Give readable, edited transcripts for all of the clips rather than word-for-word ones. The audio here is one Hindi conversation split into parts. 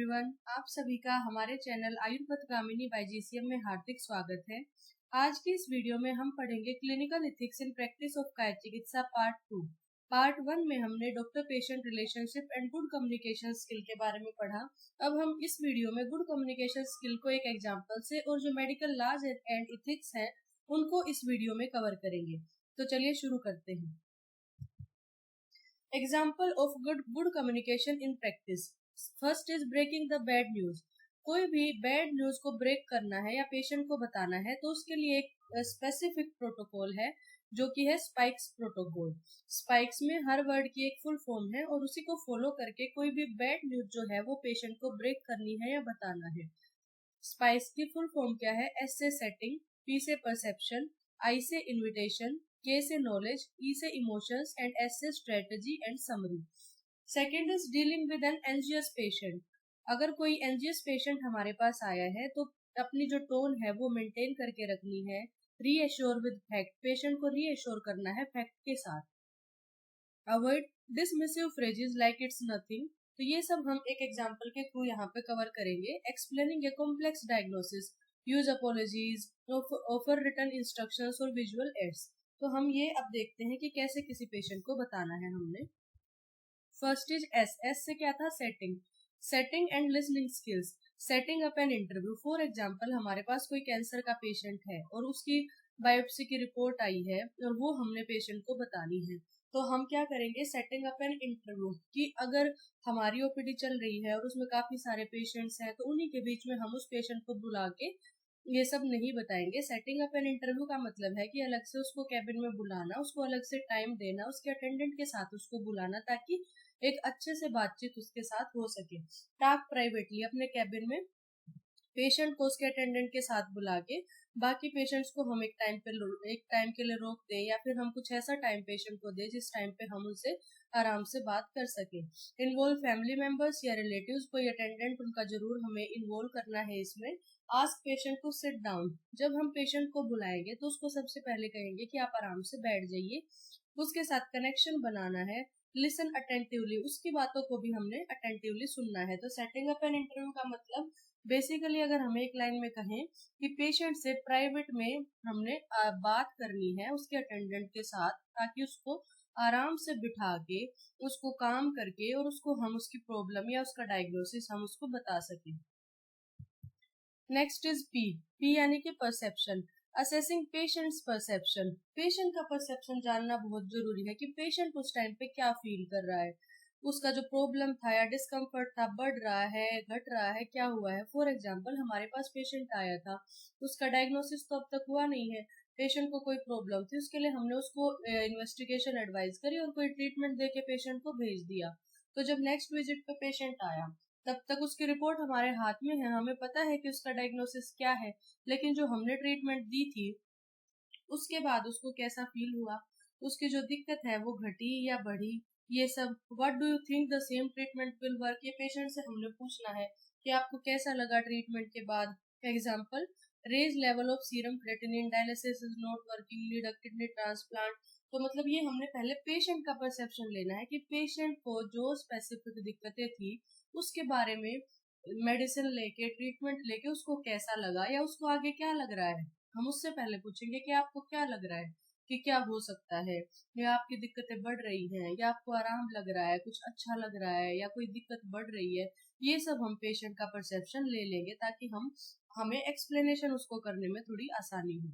एवरीवन, आप सभी का हमारे चैनल आयुर्वेदगामिनी बाय जीसीएम में हार्दिक स्वागत है। आज की इस वीडियो में हम पढ़ेंगे clinical ethics in practice of काया चिकित्सा पार्ट 2। पार्ट 1 में हमने doctor patient relationship and good communication skill के बारे में पढ़ा। अब हम इस वीडियो में गुड कम्युनिकेशन स्किल को एक एग्जाम्पल से और जो मेडिकल लॉज एंड इथिक्स हैं उनको इस वीडियो में कवर करेंगे। तो चलिए शुरू करते हैं। Example of good communication in practice. First is breaking the bad news. कोई भी बैड न्यूज को ब्रेक करना है या पेशेंट को बताना है तो उसके लिए एक स्पेसिफिक प्रोटोकॉल है जो कि है स्पाइक्स प्रोटोकॉल। स्पाइक्स में हर वर्ड की एक फुल फॉर्म है और उसी को फॉलो करके कोई भी बैड न्यूज जो है वो पेशेंट को ब्रेक करनी है या बताना है। स्पाइक्स की फुल फॉर्म क्या है? एस से सेटिंग, पी से परसेप्शन, आई से इन्विटेशन, के से नॉलेज, ई से इमोशंस एंड एस से strategy and summary. Second is dealing with an anxious patient. अगर कोई एंजियस पेशेंट हमारे पास आया है तो अपनी जो टोन है वो मेंटेन करके रखनी है। रीएश्योर विद फैक्ट, पेशेंट को रीएश्योर करना है फैक्ट के साथ। Avoid dismissive phrases like it's nothing. तो ये सब हम एक एग्जांपल के थ्रू यहाँ पे कवर करेंगे। Explaining a complex diagnosis, use apologies, offer written instructions और विजुअल एड्स। तो हम ये अब देखते हैं कि कैसे किसी पेशेंट को बताना है हमने। First is S. एस से क्या था? Setting. Setting and listening skills. Setting up an interview. For example हमारे पास कोई कैंसर का पेशेंट है और उसकी बायोप्सी की रिपोर्ट आई है और वो हमने पेशेंट को बतानी है। तो हम क्या करेंगे? सेटिंग अप एन इंटरव्यू कि अगर हमारी ओपीडी चल रही है और उसमें काफी सारे पेशेंट्स हैं तो उन्हीं के बीच में हम उस पेशेंट को बुला के ये सब नहीं बताएंगे। सेटिंग अप एन इंटरव्यू का मतलब है कि अलग से उसको कैबिन में बुलाना, उसको अलग से टाइम देना, उसके अटेंडेंट के साथ उसको बुलाना ताकि एक अच्छे से बातचीत उसके साथ हो सके। टॉक प्राइवेटली अपने कैबिन में पेशेंट को उसके अटेंडेंट के साथ बुला के बाकी पेशेंट्स को हम एक टाइम के लिए रोक दें या फिर हम कुछ ऐसा टाइम पेशेंट को दें जिस टाइम पे हम उनसे आराम से बात कर सकें। इन्वॉल्व फैमिली मेंबर्स या रिलेटिव्स, कोई अटेंडेंट उनका जरूर हमें इन्वॉल्व करना है इसमें। Ask patient to sit down. जब हम पेशेंट को बुलाएंगे तो उसको सबसे पहले कहेंगे कि आप आराम से बैठ जाइए। उसके साथ कनेक्शन बनाना है। लिसन अटेंटिवली, उसकी बातों को भी हमने अटेंटिवली सुनना है। तो सेटिंग अप एन इंटरव्यू का मतलब बेसिकली अगर हमें एक लाइन में कहें कि पेशेंट से प्राइवेट में हमने बात करनी है उसके अटेंडेंट के साथ ताकि उसको आराम से बिठा के उसको काम करके और उसको हम उसकी प्रॉब्लम या उसका डायग्नोसिस हम उसको बता सकें। Next is P. पी यानी कि perception. Assessing patients perception. Patient का परसेप्शन जानना बहुत जरूरी है कि पेशेंट उस टाइम पे क्या फील कर रहा है, उसका जो प्रॉब्लम था या डिस्कम्फर्ट था बढ़ रहा है घट रहा है, क्या हुआ है। फॉर एग्जांपल हमारे पास पेशेंट आया था, उसका डायग्नोसिस तो अब तक हुआ नहीं है, पेशेंट को कोई प्रॉब्लम थी, उसके लिए हमने उसको इन्वेस्टिगेशन एडवाइस करी और कोई ट्रीटमेंट दे के पेशेंट को भेज दिया। तो जब नेक्स्ट विजिट पे पेशेंट आया तब तक उसकी रिपोर्ट हमारे हाथ में है, हमें पता है कि उसका डायग्नोसिस क्या है, लेकिन जो हमने ट्रीटमेंट दी थी उसके बाद उसको कैसा फील हुआ, उसकी जो दिक्कत है वो घटी या बढ़ी, ये सब। What do you think the same treatment will work, ये पेशेंट से हमने पूछना है कि आपको कैसा लगा ट्रीटमेंट के बाद। Example, raise level of serum creatinine, dialysis is not working, need a kidney transplant. तो मतलब ये हमने पहले पेशेंट का परसेप्शन लेना है कि पेशेंट को जो स्पेसिफिक दिक्कतें थी उसके बारे में मेडिसिन लेके ट्रीटमेंट लेके उसको कैसा लगा या उसको आगे क्या लग रहा है। हम उससे पहले पूछेंगे कि आपको क्या लग रहा है कि क्या हो सकता है, या आपकी दिक्कतें बढ़ रही हैं या आपको आराम लग रहा है, कुछ अच्छा लग रहा है या कोई दिक्कत बढ़ रही है। ये सब हम पेशेंट का परसेप्शन ले लेंगे ताकि हमें एक्सप्लेनेशन उसको करने में थोड़ी आसानी हो।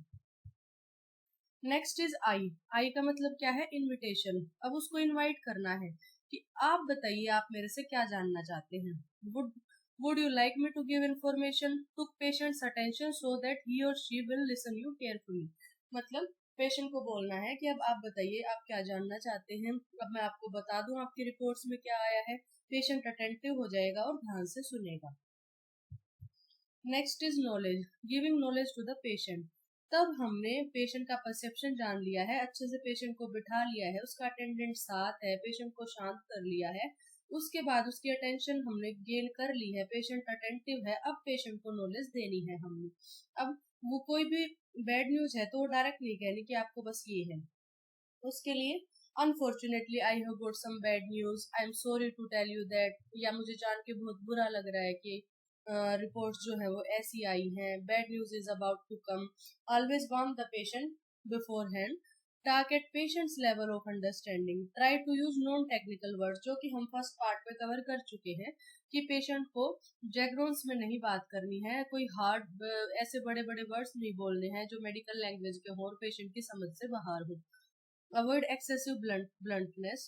Next is I. आई का मतलब क्या है? इनविटेशन। अब उसको इनवाइट करना है कि आप बताइए आप मेरे से क्या जानना चाहते हैं। Would you like me to give information to patients attention so that he और she will listen you carefully. मतलब पेशेंट को बोलना है कि अब आप बताइए आप क्या जानना चाहते हैं, अब मैं आपको बता दूं आपकी रिपोर्ट्स में क्या आया है। पेशेंट अटेंटिव हो जाएगा और ध्यान से सुनेगा। Next is knowledge. Giving knowledge to the patient. तब हमने पेशेंट का परसेप्शन जान लिया है, अच्छे से पेशेंट को बिठा लिया है, उसका अटेंडेंट साथ है, पेशेंट को शांत कर लिया है, उसके बाद उसकी अटेंशन हमने गेन कर ली है, पेशेंट अटेंटिव है। अब पेशेंट को नॉलेज देनी है हमने। अब वो कोई भी बैड न्यूज है तो वो डायरेक्ट नहीं कहनी कि आपको बस ये है, उसके लिए unfortunately I have got some bad news, I am sorry to tell you that, या मुझे जान के बहुत बुरा लग रहा है कि रिपोर्ट्स जो है वो ऐसी आई हैं, bad news is about to come. Always warm the patient beforehand, target patients level of understanding, try to use non technical words, जो कि हम फर्स्ट पार्ट में कवर कर चुके हैं कि पेशेंट को जैगरोन्स में नहीं बात करनी है, कोई हार्ड ऐसे बड़े बड़े वर्ड्स नहीं बोलने हैं जो मेडिकल लैंग्वेज के हों और पेशेंट की समझ से बाहर हो। Avoid excessive bluntness,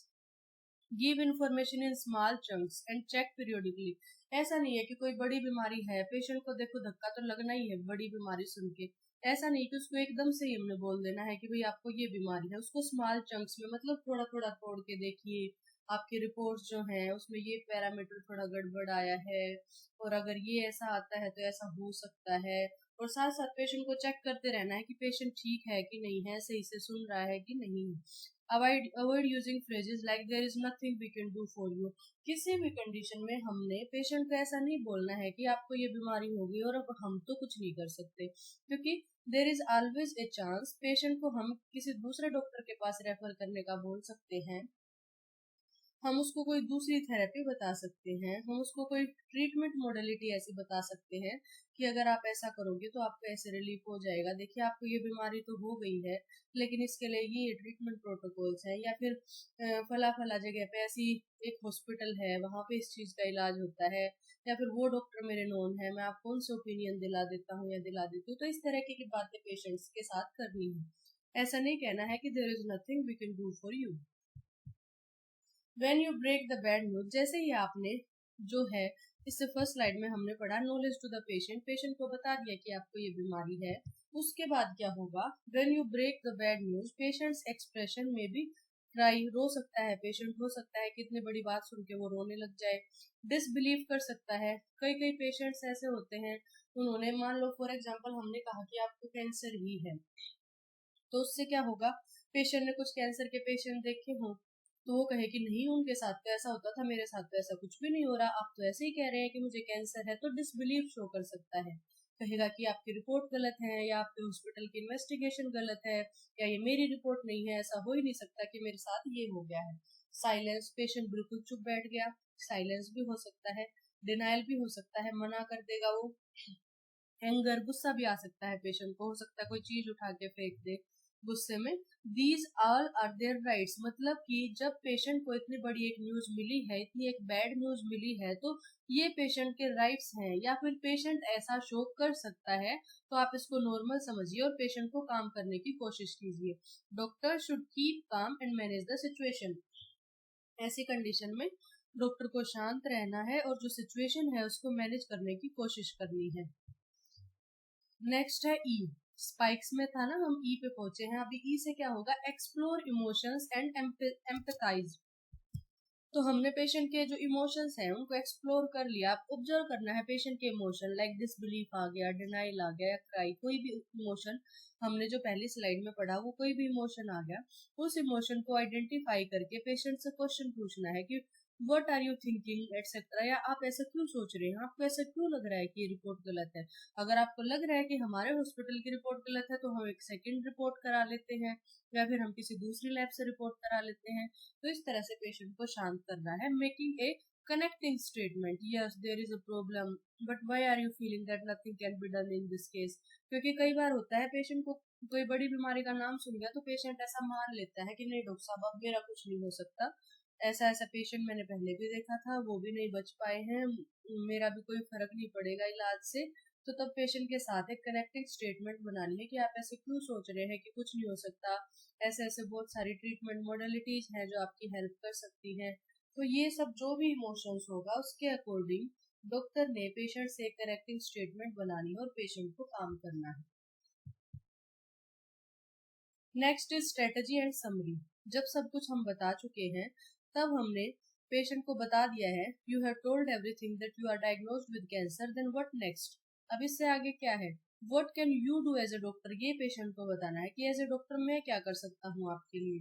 give information in small chunks and check periodically. ऐसा नहीं है कि कोई बड़ी बीमारी है, पेशेंट को देखो धक्का तो लगना ही है बड़ी बीमारी सुन के, ऐसा नहीं कि उसको एकदम से ही हमने बोल देना है कि भाई आपको ये बीमारी है, उसको स्मॉल चंक्स में मतलब थोड़ा थोड़ा तोड़ के देखिए, आपकी रिपोर्ट्स जो हैं उसमें ये पैरामीटर थोड़ा गड़बड़ आया है, और अगर ये ऐसा आता है तो ऐसा हो सकता है, और साथ साथ पेशेंट को चेक करते रहना है कि पेशेंट ठीक है कि नहीं है, सही से सुन रहा है कि नहीं। Avoid using phrases like there is nothing we can do for you. किसी भी कंडीशन में हमने पेशेंट को ऐसा नहीं बोलना है कि आपको ये बीमारी होगी और अब हम तो कुछ नहीं कर सकते, क्योंकि there is always a chance patient को हम किसी दूसरे डॉक्टर के पास रेफर करने का बोल सकते हैं, हम उसको कोई दूसरी थेरेपी बता सकते हैं, हम उसको कोई ट्रीटमेंट मोडेलिटी ऐसी बता सकते हैं कि अगर आप ऐसा करोगे तो आपको ऐसे रिलीफ हो जाएगा, देखिए आपको ये बीमारी तो हो गई है लेकिन इसके लिए ये ट्रीटमेंट प्रोटोकॉल्स हैं, या फिर फला फला जगह पे ऐसी एक हॉस्पिटल है वहाँ पे इस चीज़ का इलाज होता है, या फिर वो डॉक्टर मेरे नोन है, मैं आपको उनसे ओपिनियन दिला देता हूँ या दिला देती हूँ। तो इस तरह की बातें पेशेंट्स के साथ करनी है, ऐसा नहीं कहना है कि there is nothing we can do for you. When you break the bad news, जैसे ही आपने जो है इससे फर्स्ट स्लाइड में हमने पढ़ा knowledge to the patient, patient को बता दिया कि आपको ये बीमारी है, उसके बाद क्या होगा, when you break the bad news patients expression में भी क्राई, रो सकता है पेशेंट, हो सकता है कि इतनी बड़ी बात सुन के वो रोने लग जाए, डिसबिलीव कर सकता है, कई कई पेशेंट्स ऐसे होते हैं, उन्होंने मान लो फॉर एग्जांपल हमने कहा कि आपको कैंसर ही है, तो उससे क्या होगा, पेशेंट ने कुछ कैंसर के पेशेंट देखे हों तो वो कहे कि नहीं उनके साथ तो ऐसा होता था, मेरे साथ तो ऐसा कुछ भी नहीं हो रहा, आप तो ऐसे ही कह रहे हैं कि मुझे कैंसर है, तो डिसबिलीव शो कर सकता है, कहेगा कि आपकी रिपोर्ट गलत है या आपके हॉस्पिटल की इन्वेस्टिगेशन गलत है, या ये मेरी रिपोर्ट नहीं है, ऐसा हो ही नहीं सकता कि मेरे साथ ये हो गया है। साइलेंस, पेशेंट बिल्कुल चुप बैठ गया, साइलेंस भी हो सकता है, डिनाइल भी हो सकता है, मना कर देगा वो, एंगर, गुस्सा भी आ सकता है पेशेंट को, हो सकता है कोई चीज उठा के फेंक दे गुस्से में। These all are their rights, मतलब कि जब पेशेंट को इतनी बड़ी एक न्यूज मिली है, इतनी एक बैड न्यूज मिली है, तो ये पेशेंट के राइट्स हैं, या फिर पेशेंट ऐसा शो कर सकता है, तो आप इसको नॉर्मल समझिए और पेशेंट को काम करने की कोशिश कीजिए। Doctor should keep calm and manage the situation, ऐसी कंडीशन में डॉक्टर को शांत रहना है और जो सिचुएशन है उसको मैनेज करने की कोशिश करनी है। नेक्स्ट है ई, स्पाइक्स में था ना, हम ई पे पहुंचे हैं, अभी ई से क्या होगा, एक्सप्लोर इमोशंस एंड एम्पथाइज। तो हमने पेशेंट के जो इमोशंस हैं उनको एक्सप्लोर कर लिया, आप ऑब्जर्व करना है पेशेंट के इमोशन, लाइक डिसबिलीफ आ गया, डिनाइल आ गया, क्राई, कोई भी इमोशन हमने जो पहली स्लाइड में पढ़ा वो कोई भी इमोशन आ गया, उस इमोशन को आइडेंटिफाई करके पेशेंट से क्वेश्चन पूछना है कि what are you thinking etcetera, या आप ऐसा क्यों सोच रहे हैं, आपको ऐसा क्यों लग रहा है कि ये रिपोर्ट गलत है। अगर आपको लग रहा है कि हमारे हॉस्पिटल की रिपोर्ट गलत है तो हम एक सेकेंड रिपोर्ट करा लेते हैं, या फिर हम किसी दूसरी लैब से रिपोर्ट करा लेते हैं। तो इस तरह से पेशेंट को शांत करना है, making a connecting statement, yes there is a problem but why are you feeling that nothing can be done in this case. क्योंकि कई बार होता है पेशेंट को कोई बड़ी बीमारी का नाम सुन गया तो पेशेंट ऐसा मान लेता है कि नहीं डॉक्टर साहब अब मेरा कुछ नहीं हो सकता, ऐसा ऐसा पेशेंट मैंने पहले भी देखा था, वो भी नहीं बच पाए हैं, मेरा भी कोई फर्क नहीं पड़ेगा इलाज से। तो तब पेशेंट के साथ एक कनेक्टिंग स्टेटमेंट बनानी है कि आप ऐसे क्यों सोच रहे हैं कि कुछ नहीं हो सकता, ऐसे ऐसे बहुत सारी ट्रीटमेंट मॉडलिटीज हैं जो आपकी हेल्प कर सकती हैं। तो ये सब जो भी इमोशंस होगा उसके अकॉर्डिंग डॉक्टर ने पेशेंट से एक करेक्टिंग स्टेटमेंट बनानी है और पेशेंट को काम करना है। Next is strategy and summary, जब सब कुछ हम बता चुके हैं तब हमने पेशेंट को बता दिया है, you have told everything that you are diagnosed with cancer, then what next, अब इससे आगे क्या है, what can you do as a doctor, ये पेशेंट को बताना है कि एज ए डॉक्टर मैं क्या कर सकता हूँ आपके लिए।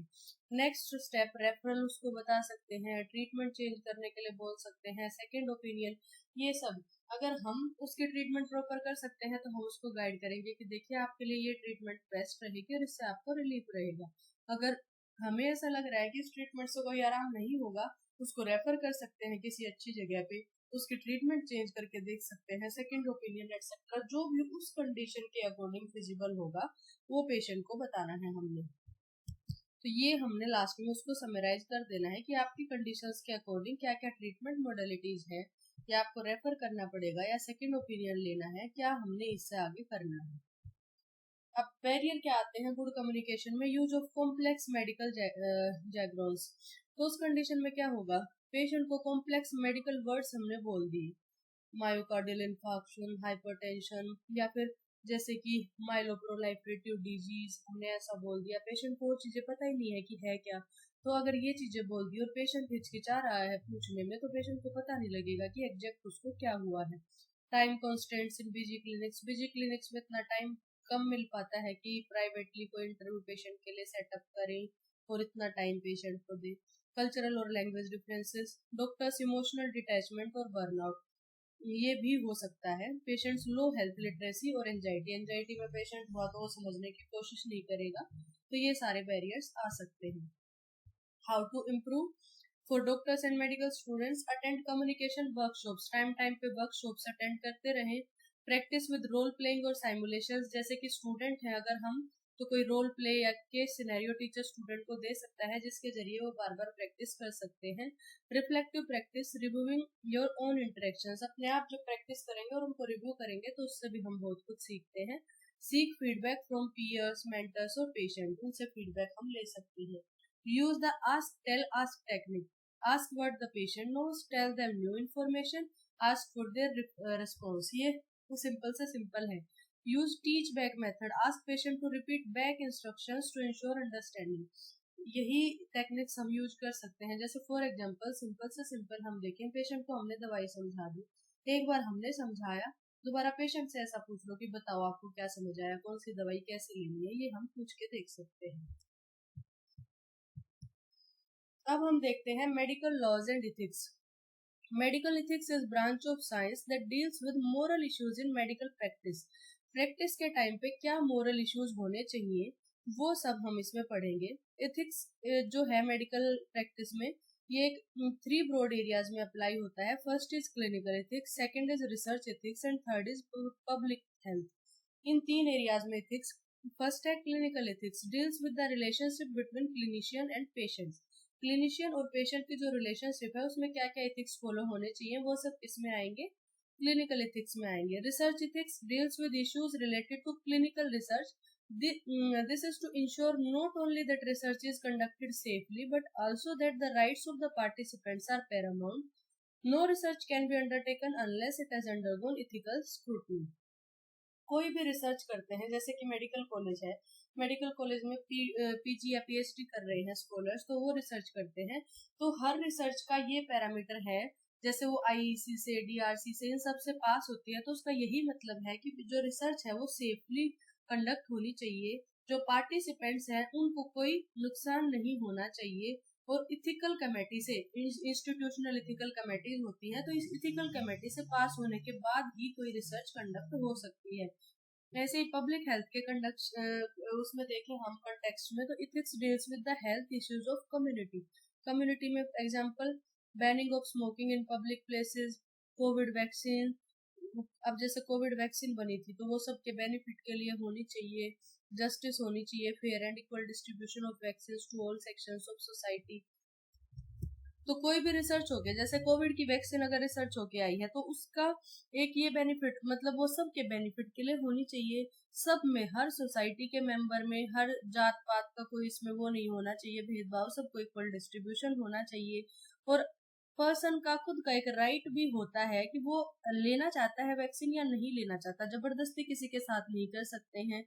नेक्स्ट स्टेप रेफरल उसको बता सकते हैं, ट्रीटमेंट चेंज करने के लिए बोल सकते हैं, सेकेंड ओपिनियन, ये सब अगर हम उसकी ट्रीटमेंट प्रॉपर कर सकते हैं तो हम उसको गाइड करेंगे कि देखिए आपके लिए ये ट्रीटमेंट बेस्ट रहेगी और इससे आपको रिलीफ रहेगा। अगर हमें ऐसा लग रहा है कि इस ट्रीटमेंट से कोई आराम नहीं होगा, उसको रेफर कर सकते हैं किसी अच्छी जगह पे, उसकी ट्रीटमेंट चेंज करके देख सकते हैं, सेकंड ओपिनियन एक्सेट्रा, जो भी उस कंडीशन के अकॉर्डिंग फिजिबल होगा वो पेशेंट को बताना है हमने। तो ये हमने लास्ट में उसको समराइज कर देना है कि आपकी कंडीशंस के अकॉर्डिंग क्या क्या ट्रीटमेंट मोडेलिटीज है, या आपको रेफर करना पड़ेगा या सेकंड ओपिनियन लेना है, क्या हमने इससे आगे करना है। अब बैरियर क्या आते हैं गुड कम्युनिकेशन में, यूज ऑफ कॉम्प्लेक्स मेडिकल जैग्रोन्स। तो उस कंडीशन में क्या होगा, पेशेंट को कॉम्प्लेक्स मेडिकल वर्ड्स हमने बोल दिए, मायोकार्डियल इन्फार्क्शन, हाइपरटेंशन, या फिर जैसे कि माइलोप्रोलाइफरेटिव डिजीज, हमने ऐसा बोल दिया, पेशेंट को वो चीजें पता ही नहीं है कि है क्या। तो अगर ये चीजें बोल दी और पेशेंट हिचकिचा रहा है पूछने में, तो पेशेंट को पता नहीं लगेगा कि एग्जैक्ट उसको क्या हुआ है। टाइम कॉन्स्टेंट्स इन बिजी क्लिनिक्स में इतना टाइम कम मिल पाता है कि प्राइवेटली कोई इंटरव्यू पेशेंट के लिए सेटअप करें और इतना टाइम पेशेंट को दे। कल्चरल और language differences, doctors emotional detachment और बर्नआउट, ये भी हो सकता है। पेशेंट्स लो हेल्थ लिटरेसी और एंजाइटी में पेशेंट बातों को समझने की कोशिश नहीं करेगा, तो ये सारे बैरियर्स आ सकते हैं। How to improve, for doctors and medical students attend communication workshops, time time पे वर्कशॉप्स अटेंड करते रहें। प्रैक्टिस विद रोल प्लेइंग और साइमुलेशंस, जैसे कि स्टूडेंट हैं अगर हम, तो कोई रोल प्ले या केस सिनेरियो टीचर स्टूडेंट को दे सकता है जिसके जरिए वो बार बार प्रैक्टिस कर सकते हैं। Reflective practice, reviewing your own interactions, अपने आप जब प्रैक्टिस करेंगे और उनको रिव्यू करेंगे तो उससे भी हम बहुत कुछ सीखते हैं। Seek feedback from peers, mentors और पेशेंट, उनसे फीडबैक हम ले सकते हैं। Use the ask tell ask technique, ask what the patient knows, tell them new information, ask for their response। ये सिंपल से सिंपल है। Use teach back method, ask patient to repeat back instructions to ensure understanding. यही टेक्निक्स हम यूज कर सकते हैं। जैसे फॉर एग्जांपल सिंपल से सिंपल हम देखें, पेशेंट को हमने दवाई समझा दी, एक बार हमने समझाया, दोबारा पेशेंट से ऐसा पूछ लो कि बताओ आपको क्या समझ आया, कौन सी दवाई कैसे लेनी है, ये हम पूछ के देख सकते हैं। अब हम देखते हैं medical laws and ethics. Medical ethics is branch of science that deals with moral issues in medical practice. Practice के टाइम पे क्या मोरल इश्यूज होने चाहिए वो सब हम इसमें पढ़ेंगे। इथिक्स जो है मेडिकल प्रैक्टिस में, ये एक 3 ब्रॉड एरियाज में अप्लाई होता है। First is clinical ethics, second is research ethics and third is public health. In 3 areas में इथिक्स, फर्स्ट है clinical ethics, deals with the relationship between clinician and patients. Clinician और पेशेंट की जो रिलेशनशिप है उसमें क्या क्या एथिक्स फॉलो होने चाहिए वो सब इसमें आएंगे, क्लिनिकल एथिक्स में आएंगे। Research ethics deals with issues related to clinical research. This is to ensure not only that research is conducted safely but also that the rights of the participants are paramount. No research can be undertaken unless it has undergone ethical scrutiny। कोई भी रिसर्च करते हैं, जैसे कि मेडिकल कॉलेज है, मेडिकल कॉलेज में पीजी या पीएचडी कर रहे हैं स्कॉलर्स, तो वो रिसर्च करते हैं, तो हर रिसर्च का ये पैरामीटर है, जैसे वो आईईसी से, डीआरसी से, इन सब से पास होती है, तो उसका यही मतलब है कि जो रिसर्च है वो सेफली कंडक्ट होनी चाहिए, जो पार्टिसिपेंट्स हैं उनको कोई नुकसान नहीं होना चाहिए, और इथिकल कमेटी से, इंस्टीट्यूशनल इथिकल कमेटीज होती है, तो इस इथिकल कमेटी से पास होने के बाद ही कोई रिसर्च कंडक्ट हो सकती है। ऐसे ही पब्लिक हेल्थ के कंडक्ट उसमें देखें हम कंटेक्स्ट में, तो ethics deals with the health issues of community. Community में example banning of smoking in public places, covid vaccine. अब जैसे कोविड वैक्सीन बनी थी तो वो सबके बेनिफिट के लिए होनी चाहिए, जस्टिस होनी चाहिए, fair and equal distribution of vaccine to all sections of society. तो कोई भी रिसर्च हो गया, जैसे कोविड की वैक्सीन अगर रिसर्च होके आई है तो उसका एक ये बेनिफिट, मतलब वो सबके बेनिफिट के लिए होनी चाहिए, सब में, हर सोसाइटी के मेंबर में, हर जात पात का कोई इसमें वो नहीं होना चाहिए भेदभाव, सबको इक्वल डिस्ट्रीब्यूशन होना चाहिए। और पर्सन का खुद का एक राइट भी होता है कि वो लेना चाहता है वैक्सीन या नहीं लेना चाहता, जबरदस्ती किसी के साथ नहीं कर सकते हैं।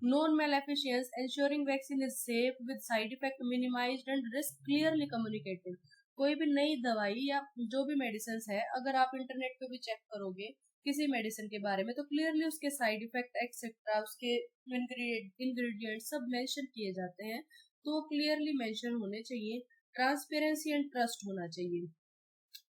Non maleficence, ensuring vaccine is safe with side effect minimized and risk clearly communicated। कोई भी नई दवाई या जो भी मेडिसिन है, अगर आप इंटरनेट पे भी चेक करोगे किसी मेडिसिन के बारे में, तो क्लियरली उसके साइड इफेक्ट एक्सेट्रा, उसके इंग्रेडिएंट सब मेंशन किए जाते हैं, तो वो क्लियरली मेंशन होने चाहिए। ट्रांसपेरेंसी एंड ट्रस्ट होना चाहिए।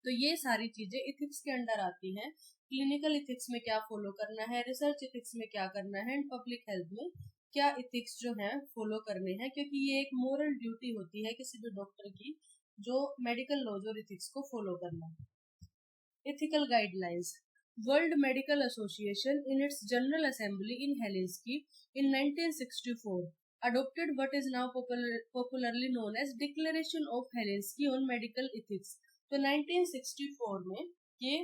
तो ये सारी चीजें इथिक्स के अंडर आती हैं। क्लिनिकल इथिक्स में क्या फॉलो करना है, रिसर्च इथिक्स में क्या करना है, एंड पब्लिक हेल्थ में क्या इथिक्स जो है फॉलो करने हैं, क्योंकि ये एक मोरल ड्यूटी होती है किसी भी डॉक्टर की, जो मेडिकल लॉज और इथिक्स को फॉलो करना। Ethical guidelines. World Medical Association in its General Assembly in Helsinki in 1964 adopted what is now popularly known as Declaration of Helsinki on Medical Ethics. तो 1964 में ये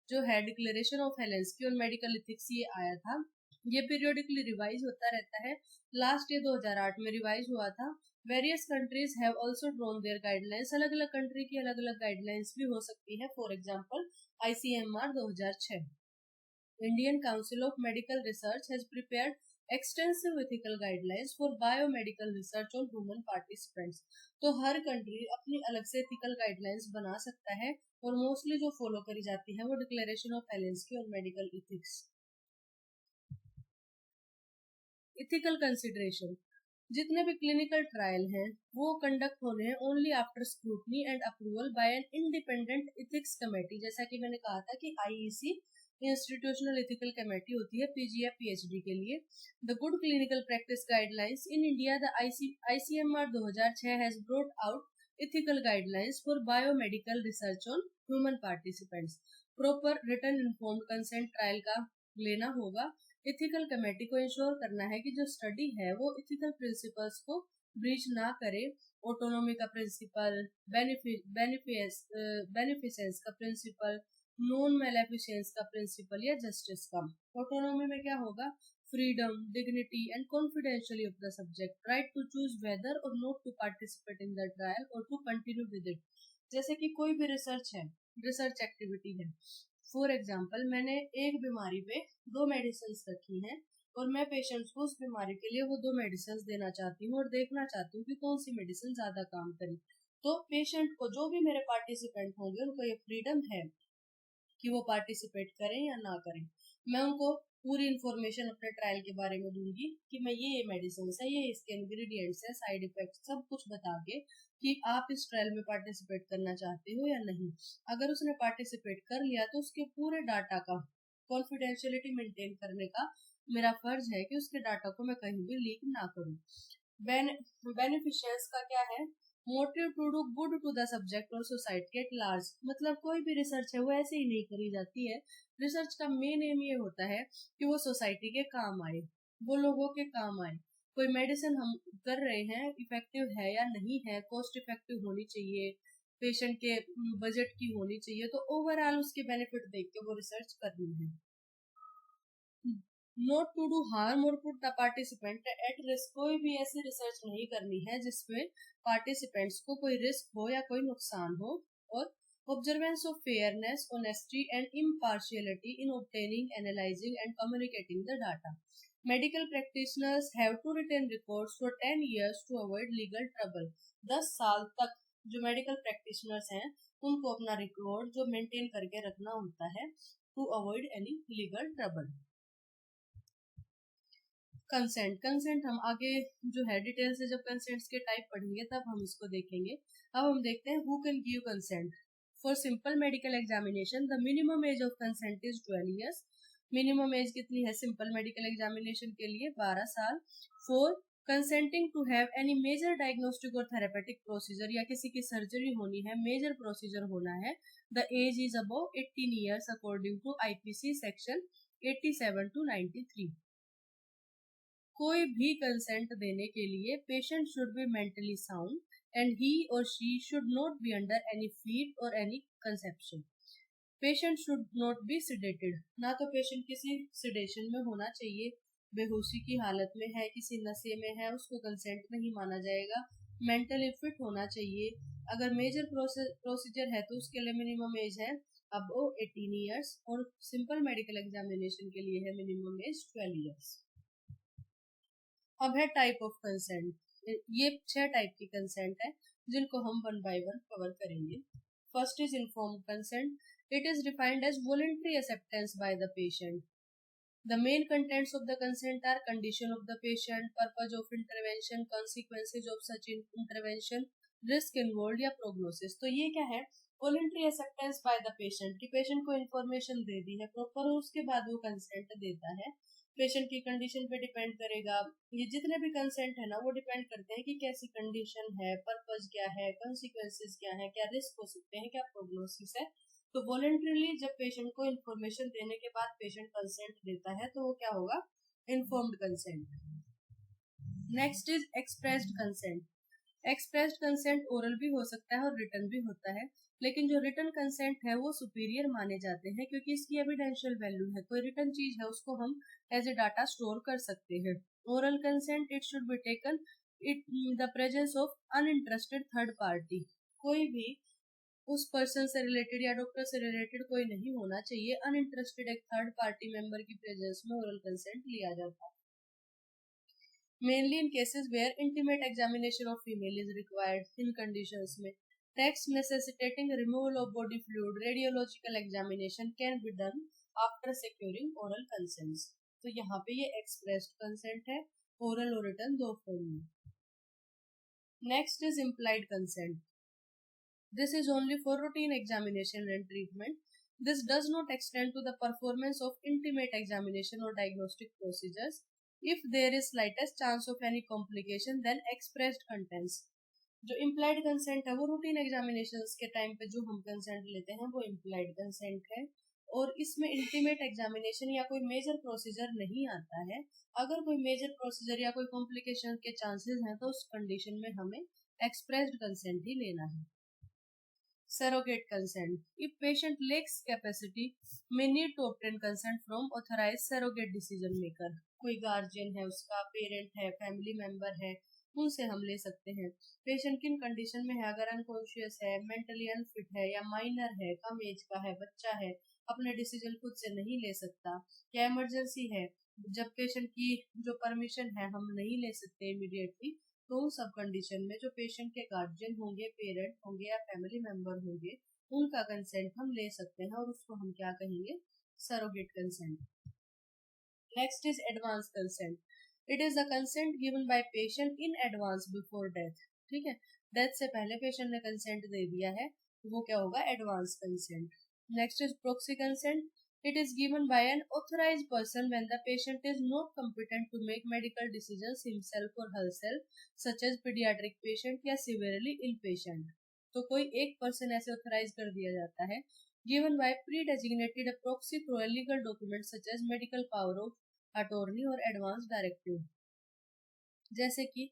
जो है declaration of Helsinki on medical ethics ये आया था। ये पीरियोडिकली रिवाइज होता रहता है। लास्ट ये 2008 में रिवाइज हुआ था। Various countries have also drawn their guidelines. अलग अलग कंट्री की अलग अलग गाइडलाइंस भी हो सकती है। For example ICMR 2006। Indian Council of Medical Research has prepared extensive ethical guidelines for biomedical research on human participants. तो हर कंट्री अपनी अलग से ethical guidelines बना सकता है और मोस्टली जो फॉलो करी जाती है वो डिक्लेरेशन ऑफ हेलेंस्की और मेडिकल इथिक्स। Ethical consideration. जितने भी क्लिनिकल ट्रायल हैं वो कंडक्ट होने हैं only after scrutiny and approval bye an independent ethics committee. जैसा कि मैंने कहा था कि IEC इंस्टीट्यूशनल इथिकल कमेटी होती है PG या PhD के लिए। The good clinical practice guidelines in India, the ICMR 2006 has brought out ethical guidelines for biomedical research on human participants. Proper written informed consent trial का लेना होगा। इथिकल कमेटी को इंश्योर करना है कि जो स्टडी है वो इथिकल प्रिंसिपल्स को ब्रीच ना करे। ऑटोनॉमी का प्रिंसिपल, बेनिफिसेंस का प्रिंसिपल, नॉन मेलेफिसेंस का प्रिंसिपल या जस्टिस का। ऑटोनॉमी में क्या होगा? Freedom, dignity and confidentially of the subject, right to choose whether और not to participate in the trial और टू कंटिन्यू विद इट। जैसे कि कोई भी रिसर्च है, रिसर्च एक्टिविटी है। फॉर एग्जाम्पल मैंने एक बीमारी पे 2 मेडिसिन रखी हैं और मैं पेशेंट्स को उस बीमारी के लिए वो 2 मेडिसिन देना चाहती हूँ और देखना चाहती हूँ कि कौन सी मेडिसिन ज्यादा काम करे। तो पेशेंट को, जो भी मेरे पार्टिसिपेंट होंगे, उनको ये फ्रीडम है कि वो पार्टिसिपेट करें या ना करें। मैं उनको पूरी इन्फॉर्मेशन अपने ट्रायल के बारे में दूंगी कि मैं ये मेडिसिन है, ये इसके इंग्रेडिएंट्स है, साइड इफेक्ट सब कुछ बता के कि आप इस ट्रायल में पार्टिसिपेट करना चाहते हो या नहीं। अगर उसने पार्टिसिपेट कर लिया तो उसके पूरे डाटा का कॉन्फिडेंशियलिटी मेंटेन करने का मेरा फर्ज है कि उसके डाटा को मैं कहीं भी लीक ना करूं। बेनिफिशियंस का क्या है? Motive to do good to the subject और सोसाइटी एट लार्ज। मतलब कोई भी रिसर्च है वो ऐसे ही नहीं करी जाती है। रिसर्च का मेन एम ये होता है कि वो सोसाइटी के काम आए, वो लोगों के काम आए। कोई मेडिसिन हम कर रहे हैं, इफेक्टिव है या नहीं है, कॉस्ट इफेक्टिव होनी चाहिए, पेशेंट के बजट की होनी चाहिए, तो ओवरऑल उसके बेनिफिट देख के वो रिसर्च करनी है। नॉट टू डू हार्म और put the participant at risk. कोई भी ऐसी रिसर्च नहीं करनी है जिसमें पार्टिसिपेंट्स को कोई रिस्क हो या कोई नुकसान हो। और observance of fairness, honesty and impartiality in obtaining, analysing and communicating the data. Medical practitioners have to retain records for 10 years to avoid legal trouble. 10 साल तक जो मेडिकल प्रैक्टिशनर्स हैं उनको अपना रिकॉर्ड जो मेंटेन करके रखना होता है to avoid any legal trouble. Consent हम आगे जो है डिटेल से जब कंसेंट्स के टाइप पढ़ेंगे तब हम इसको देखेंगे। अब हम देखते हैं who can give consent. For simple medical examination the minimum age of consent is 12 years। Minimum age कितनी है सिंपल मेडिकल एग्जामिनेशन के लिए? 12 साल। For consenting to have any major diagnostic और थेरेपेटिक प्रोसीजर, या किसी की सर्जरी होनी है, मेजर प्रोसीजर होना है, the age is above 18 years according to IPC section 87 to 93। कोई भी कंसेंट देने के लिए patient should be mentally sound and he और she should not be under any fit और any conception. Patient should not be sedated. ना तो पेशेंट किसी सिडेशन में होना चाहिए, बेहोशी की हालत में है, किसी नशे में है, उसको कंसेंट नहीं माना जाएगा। मेंटली फिट होना चाहिए। अगर मेजर प्रोसीजर है तो उसके लिए मिनिमम एज है अब 18 years और सिंपल मेडिकल एग्जामिनेशन के लिए है मिनिमम एज 12 years। अब है टाइप ऑफ कंसेंट। ये 6 टाइप की कंसेंट है जिनको हम 1 by 1 कवर करेंगे। First is informed consent. It is defined as voluntary acceptance by the patient. The main contents of the consent are condition of the patient, purpose of intervention, consequences of such intervention, risk involved या prognosis। तो ये क्या है? Voluntary acceptance by the patient कि पेशेंट को इन्फॉर्मेशन दे दी है प्रॉपर और उसके बाद वो कंसेंट देता है। पेशेंट की कंडीशन पे डिपेंड करेगा। ये जितने भी कंसेंट है ना वो डिपेंड करते हैं कि कैसी कंडीशन है, पर्पस क्या है, कॉन्सिक्वेंसेस क्या है, क्या रिस्क हो सकते हैं, क्या प्रोग्नोसिस है। तो वॉलंटरीली जब पेशेंट को इन्फॉर्मेशन देने के बाद पेशेंट कंसेंट देता है तो वो क्या होगा, informed consent. Next is expressed consent. Expressed consent oral भी हो सकता है और रिटन भी होता है, लेकिन जो रिटन कंसेंट है वो सुपीरियर माने जाते हैं क्योंकि इसकी एविडेंशियल वैल्यू है। कोई रिटन चीज है उसको हम एज ए डाटा स्टोर कर सकते हैं। Oral consent it should be taken it the presence of uninterested third party. कोई भी उस पर्सन से रिलेटेड या डॉक्टर से रिलेटेड कोई नहीं होना चाहिए। अनइंटरेस्टेड एक थर्ड पार्टी मेंबर की प्रेजेंस में ओरल कंसेंट लिया जाता है। Mainly in cases where intimate examination of female is required in conditions में text necessitating removal of body fluid, radiological examination can be done after securing oral consents। तो यहाँ पे ये expressed consent है, oral और written दो form में। Next is implied consent। This is only for routine examination and treatment. This does not extend to the performance of intimate examination or diagnostic procedures. If there is slightest chance of any complication, then expressed consents। जो implied consent है वो routine examinations के टाइम पे जो हम consent लेते हैं वो implied consent है, और इसमें intimate examination या कोई major procedure नहीं आता है। अगर कोई major procedure या कोई complication के chances हैं तो उस condition में हमें expressed consent ही लेना है। Surrogate consent। If patient lacks capacity, may need to obtain consent from authorized surrogate decision maker। कोई गार्जियन है, उसका पेरेंट है, फैमिली मेंबर है, उनसे हम ले सकते हैं। पेशेंट किन कंडीशन में है, अगर अनकॉन्शियस है, मेंटली अनफिट है या माइनर है, कम एज का है, बच्चा है, अपने डिसीजन खुद से नहीं ले सकता, या इमरजेंसी है, जब पेशेंट की जो परमिशन है हम नहीं ले सकते इमीडिएटली, तो उन सब कंडीशन में जो पेशेंट के गार्जियन होंगे, पेरेंट होंगे या फैमिली मेंबर होंगे, उनका कंसेंट हम ले सकते हैं और उसको हम क्या कहेंगे, surrogate consent. Next is advance consent. It is the consent given by patient in advance before death. ठीक है, डेथ से पहले पेशेंट ने कंसेंट दे दिया है, वो क्या होगा, advance consent. Next is proxy consent. It is given by an authorized person when the patient is not competent to make medical decisions himself or herself, such as pediatric patient या severely ill patient। तो कोई एक पर्सन ऐसे ऑथराइज कर दिया जाता है, given by pre-designated a proxy through a legal document such as medical power of attorney or advance directive। जैसे कि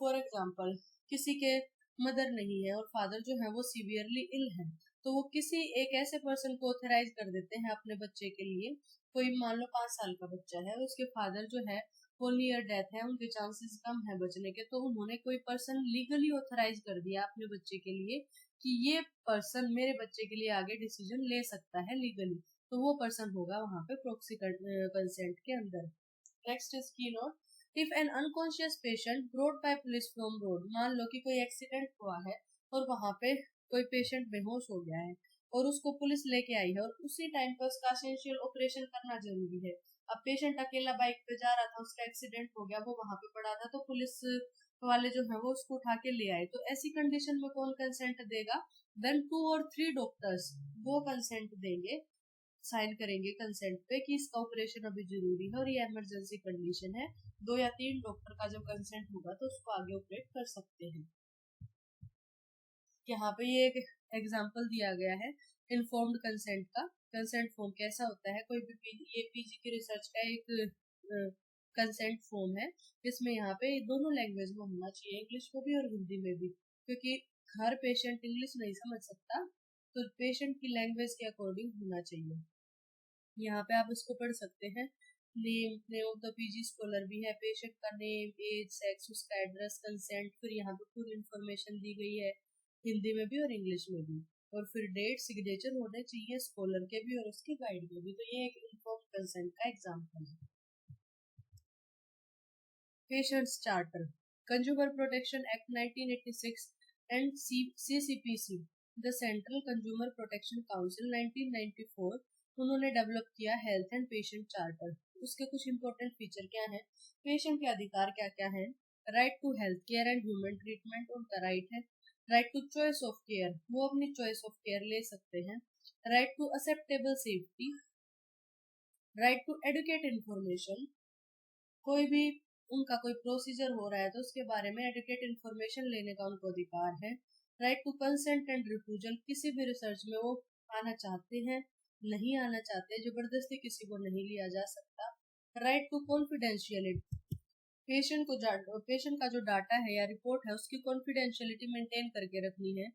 फॉर एग्जाम्पल किसी के मदर नहीं है और फादर जो है वो सीवियरली इल है, तो वो किसी एक ऐसे पर्सन को ऑथराइज कर देते हैं अपने बच्चे के लिए। कोई मान लो 5 साल का बच्चा है, उसके फादर जो है वो नियर डेथ है, उनके चांसेस कम है बचने के, तो उन्होंने कोई पर्सन लीगली ऑथराइज कर दिया अपने बच्चे के लिए कि ये पर्सन मेरे बच्चे के लिए आगे डिसीजन ले सकता है लीगली, तो वो पर्सन होगा वहां पे प्रॉक्सी कंसेंट के अंदर। नेक्स्ट इज की note. If N unconscious patient brought by police from road, मान लो कि कोई एक्सीडेंट हुआ है और वहां पे कोई पेशेंट बेहोश हो गया है और उसको पुलिस लेके आई है और उसी टाइम पर उसका एसेंशियल ऑपरेशन करना जरूरी है। अब पेशेंट अकेला बाइक पे जा रहा था, उसका एक्सीडेंट हो गया, वो वहां पे पड़ा था, तो पुलिस वाले जो है वो उसको उठा के ले आए, तो ऐसी कंडीशन में कौन कंसेंट देगा, देन 2 और 3 डॉक्टर्स वो कंसेंट देंगे, साइन करेंगे कंसेंट पे कि इसका ऑपरेशन अभी जरूरी है और ये इमरजेंसी कंडीशन है। 2 या 3 डॉक्टर का जब कंसेंट होगा तो उसको आगे ऑपरेट कर सकते हैं। यहाँ पे ये एक एग्जांपल दिया गया है इन्फॉर्म्ड कंसेंट का। कंसेंट फॉर्म कैसा होता है, कोई भी ये पीजी की रिसर्च का एक कंसेंट फॉर्म है, जिसमें यहाँ पे दोनों लैंग्वेज में होना चाहिए, इंग्लिश में भी और हिंदी में भी, क्योंकि हर पेशेंट इंग्लिश नहीं समझ सकता, तो पेशेंट की लैंग्वेज के अकॉर्डिंग होना चाहिए। यहाँ पे आप इसको पढ़ सकते हैं। Name of the PG scholar भी है, पेशेंट का नेम, एज, सेक्स, उसका एड्रेस, कंसेंट, फिर यहाँ पे पूरी इंफॉर्मेशन दी गई है हिंदी में भी और इंग्लिश में भी, और फिर डेट, सिग्नेचर होने चाहिए स्कॉलर के भी और उसके गाइड के भी। तो ये एक इन्फॉर्म्ड कंसेंट का एग्जांपल है। Patients charter. Consumer protection act 1986 and CCPC, the central consumer protection council 1994, उन्होंने डेवलप किया हेल्थ एंड पेशेंट चार्टर। उसके कुछ इंपॉर्टेंट फीचर क्या है, पेशेंट के अधिकार क्या क्या है, right to health care and human treatment उनका राइट है, right to choice of care, वो अपनी चॉइस ऑफ केयर ले सकते हैं। Right to acceptable safety, right to adequate information, कोई भी उनका कोई प्रोसीजर हो रहा है तो उसके बारे में एडुकेट इन्फॉर्मेशन लेने का उनको अधिकार है। Right to consent and refusal, किसी भी रिसर्च में वो आना चाहते हैं, नहीं आना चाहते, जबरदस्ती किसी को नहीं लिया जा सकता। राइट टू कॉन्फिडेंशियलिटी, पेशेंट का जो डाटा है या रिपोर्ट है उसकी कॉन्फिडेंशियलिटी मेंटेन करके रखनी है।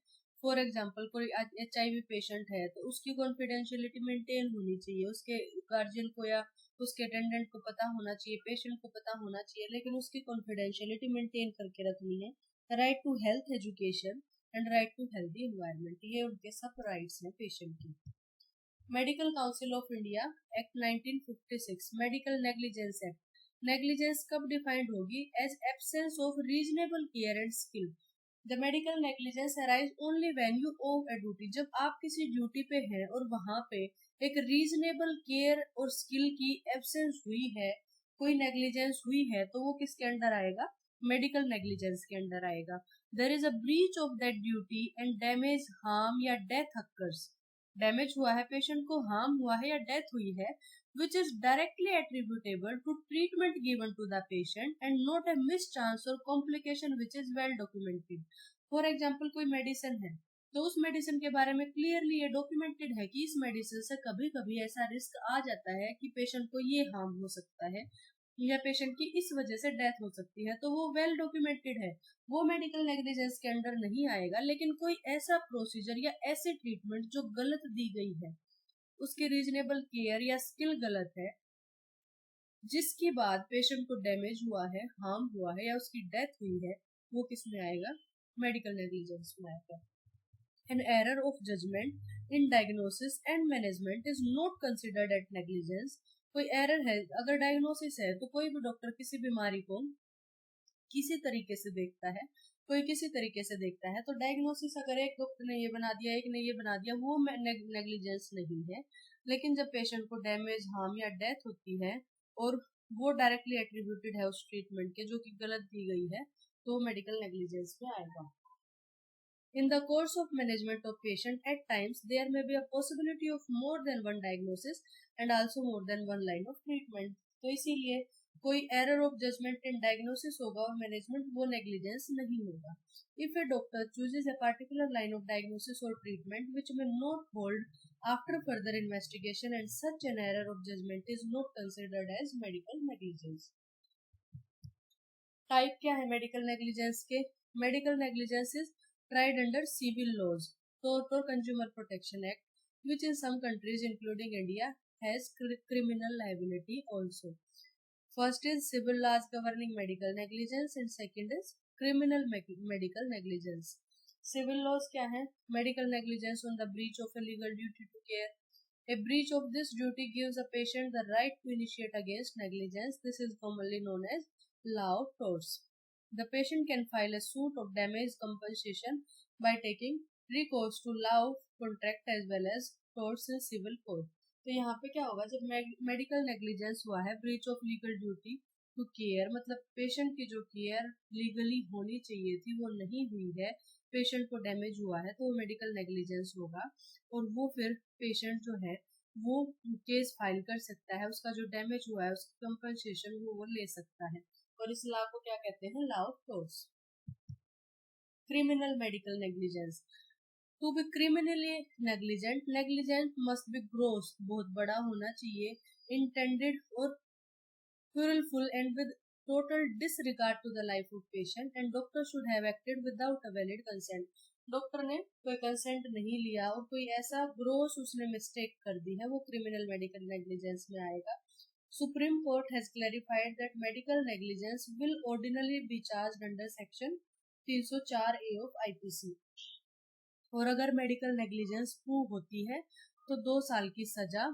फॉर एग्जांपल कोई HIV पेशेंट है तो उसकी कॉन्फिडेंशियलिटी मेंटेन होनी चाहिए, उसके गार्जियन को या उसके अटेंडेंट को पता होना चाहिए, पेशेंट को पता होना चाहिए, लेकिन उसकी कॉन्फिडेंशियलिटी मेंटेन करके रखनी है। Right to health education and right to healthy environment, ये उनके सब राइट्स हैं पेशेंट की। Medical council of India act 1956, medical negligence act, negligence कब डिफाइंड होगी? As absence of reasonable care and skill. The medical negligence arise only when you owe a duty, जब आप किसी ड्यूटी पे हैं और वहां पे एक रीजनेबल केयर और स्किल की एब्सेंस हुई है, कोई नेग्लिजेंस हुई है, तो वो किसके अंडर आएगा? मेडिकल नेग्लिजेंस के अंडर आएगा। There is a breach of that duty and damage, harm या डेथ अकर्स, डैमेज हुआ है, पेशेंट को हार्म हुआ है या डेथ हुई है, which is directly attributable to treatment given to the patient and not a mischance or complication which is well documented. For example, कोई मेडिसिन है तो उस मेडिसिन के बारे में क्लियरली ये डॉक्यूमेंटेड है कि इस मेडिसिन से कभी कभी ऐसा रिस्क आ जाता है कि पेशेंट को ये हार्म हो सकता है या पेशेंट की इस वजह से डेथ हो सकती है, तो वो वेल डॉक्यूमेंटेड है, वो मेडिकल नेग्लिजेंस के अंडर नहीं आएगा। लेकिन कोई ऐसा प्रोसीजर या ऐसी ट्रीटमेंट जो गलत दी गई है, उसकी रीजनेबल केयर या स्किल गलत है, जिसके बाद पेशेंट को डैमेज हुआ है, हार्म हुआ है या उसकी डेथ हुई है, वो किस में आएगा? मेडिकल नेग्लिजेंस में आएगा। An error of judgement in diagnosis and management is not considered at negligence, कोई एरर है, अगर डायग्नोसिस है तो कोई भी डॉक्टर किसी बीमारी को किसी तरीके से देखता है, कोई किसी तरीके से देखता है, तो डायग्नोसिस अगर एक डॉक्टर ने ये बना दिया, एक ने ये बना दिया, वो नेग्लिजेंस नहीं है। लेकिन जब पेशेंट को डैमेज, हार्म या डेथ होती है और वो डायरेक्टली एट्रीब्यूटेड है उस ट्रीटमेंट के जो कि गलत दी गई है, तो मेडिकल नेग्लिजेंस में आएगा। In the course of management of patient, at times there may be a possibility of more than one diagnosis and also more than one line of treatment. तो इसीलिए कोई error of judgment in diagnosis होगा और management, वो negligence नहीं होगा। If a doctor chooses a particular line of diagnosis or treatment which may not hold after further investigation, and such an error of judgment is not considered as medical negligence. Type क्या है मेडिकल नेग्लिजेंस के? Medical negligence is tried under civil laws, Tort or Consumer Protection Act, which in some countries including India has criminal liability also. First is civil laws governing medical negligence and second is criminal medical negligence. Civil laws क्या है? Medical negligence on the breach of a legal duty to care. A breach of this duty gives a patient the right to initiate against negligence. This is commonly known as law of torts. The patient can file a suit of damage compensation by taking recourse to law of contract as well as torts in civil court. तो यहाँ पे क्या होगा, जब मेडिकल नेग्लिजेंस हुआ है, breach of legal duty to care, मतलब पेशेंट की जो केयर लीगली होनी चाहिए थी वो नहीं हुई है, पेशेंट को डैमेज हुआ है, तो वो मेडिकल नेग्लिजेंस होगा और वो फिर पेशेंट जो है वो केस फाइल कर सकता है, उसका जो डैमेज हुआ है उसकी कंपनसेशन वो ले सकता है, और इस लॉ को क्या कहते हैं? Law of torts. Criminal medical negligence, to be criminally negligent must be gross, बहुत बड़ा होना चाहिए, इंटेंडेड और willful and with total disregard to the life of patient, and doctor should have acted without a valid consent. Doctor ने कोई कंसेंट नहीं लिया और कोई ऐसा ग्रोस उसने मिस्टेक कर दी है, वो क्रिमिनल मेडिकल नेग्लिजेंस में आएगा। Supreme Court has clarified that medical negligence will ordinarily be charged under section 304A of IPC. और अगर मेडिकल नेग्लिजेंस प्रूव होती है तो 2 साल की सजा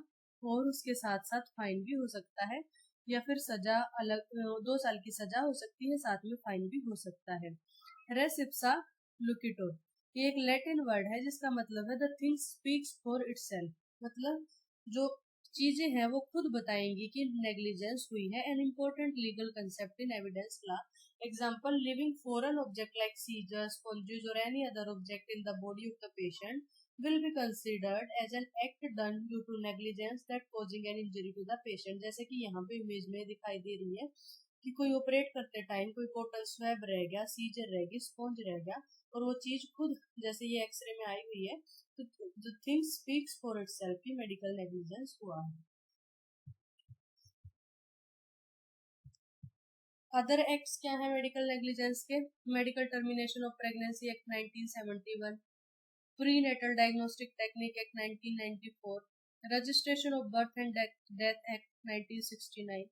और उसके साथ साथ फाइन भी हो सकता है, या फिर सजा अलग 2 साल की सजा हो सकती है, साथ में फाइन भी हो सकता है। रेस इप्सा लुकिटो, ये एक लैटिन वर्ड है जिसका मतलब है the thing speaks for itself, मतलब जो चीजें हैं वो खुद बताएंगी कि नेग्लिजेंस हुई है। An important legal concept in evidence law, example leaving foreign object like scissors, sponges or any other object in the body of the patient will be considered as an act done due to negligence that causing an injury to the patient। जैसे कि यहाँ पे इमेज में दिखाई दे रही है कि कोई ऑपरेट करते टाइम कोई कॉटन स्वैब रह गया, सीजर रह गई, स्पॉन्ज रह गया, और वो चीज खुद जैसे ये एक्सरे में आई हुई है, तो the thing speaks for itself कि मेडिकल नेग्लिजेंस हुआ है। अदर एक्ट्स क्या है मेडिकल नेग्लिजेंस के? Medical termination of pregnancy act 1971, prenatal diagnostic technique act 1994, registration of birth and death act 1969,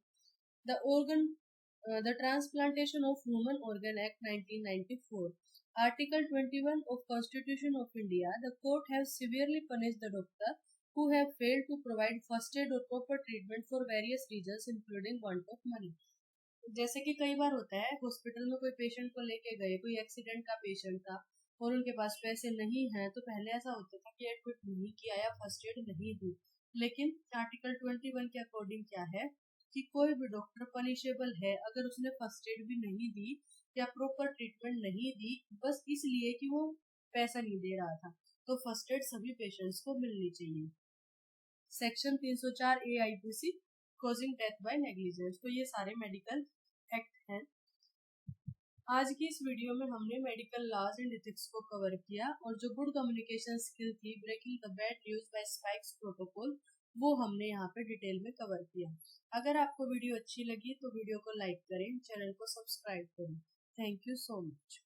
the organ the Transplantation of Human Organ Act 1994, Article 21 of Constitution of India, the court has severely punished the doctor who have failed to provide first aid or proper treatment for various reasons including want of money। जैसे कि कई बार होता है हॉस्पिटल में कोई पेशेंट को लेके गए, कोई एक्सीडेंट का पेशेंट था और उनके पास पैसे नहीं हैं, तो पहले ऐसा होता था कि एडमिट नहीं किया या फर्स्ट एड नहीं दी। लेकिन आर्टिकल 21 के अकॉर्डिंग क्या है कि कोई भी डॉक्टर पनिशेबल है अगर उसने फर्स्ट एड भी नहीं दी या प्रॉपर ट्रीटमेंट नहीं दी, बस इसलिए कि वो पैसा नहीं दे रहा था। तो फर्स्ट एड सभी पेशेंट्स को मिलनी चाहिए। Section 304 AIPC causing death by negligence. तो ये सारे मेडिकल एक्ट हैं। आज की इस वीडियो में हमने मेडिकल लॉज एंड एथिक्स को कवर किया, और जो गुड कम्युनिकेशन स्किल थी breaking the bad news by SPIKES protocol, वो हमने यहाँ पे डिटेल में कवर किया। अगर आपको वीडियो अच्छी लगी तो वीडियो को लाइक करें, चैनल को सब्सक्राइब करें। Thank you so much.